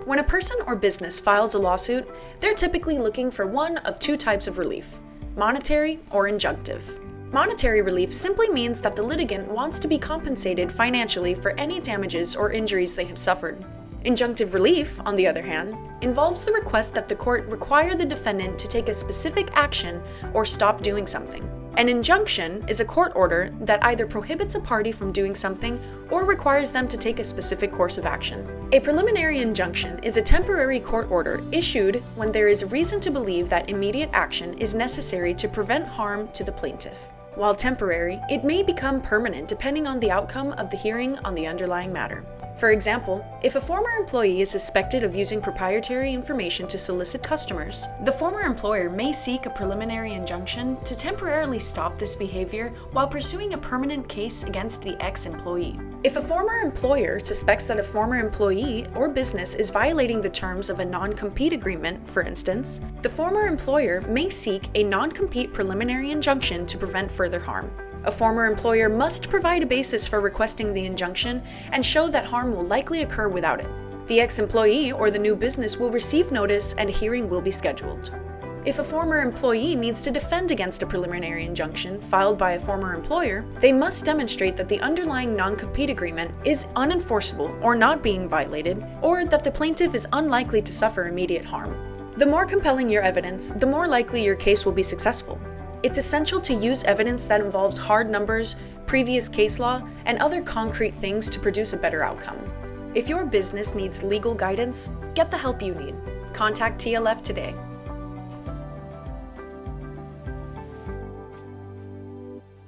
When a person or business files a lawsuit, they're typically looking for one of two types of relief: monetary or injunctive. Monetary relief simply means that the litigant wants to be compensated financially for any damages or injuries they have suffered. Injunctive relief, on the other hand, involves the request that the court require the defendant to take a specific action or stop doing something. An injunction is a court order that either prohibits a party from doing something or requires them to take a specific course of action. A preliminary injunction is a temporary court order issued when there is reason to believe that immediate action is necessary to prevent harm to the plaintiff. While temporary, it may become permanent depending on the outcome of the hearing on the underlying matter. For example, if a former employee is suspected of using proprietary information to solicit customers, the former employer may seek a preliminary injunction to temporarily stop this behavior while pursuing a permanent case against the ex-employee. If a former employer suspects that a former employee or business is violating the terms of a non-compete agreement, for instance, the former employer may seek a non-compete preliminary injunction to prevent further harm. A former employer must provide a basis for requesting the injunction and show that harm will likely occur without it. The ex-employee or the new business will receive notice and a hearing will be scheduled. If a former employee needs to defend against a preliminary injunction filed by a former employer, they must demonstrate that the underlying non-compete agreement is unenforceable or not being violated, or that the plaintiff is unlikely to suffer immediate harm. The more compelling your evidence, the more likely your case will be successful. It's essential to use evidence that involves hard numbers, previous case law, and other concrete things to produce a better outcome. If your business needs legal guidance, get the help you need. Contact TLF today.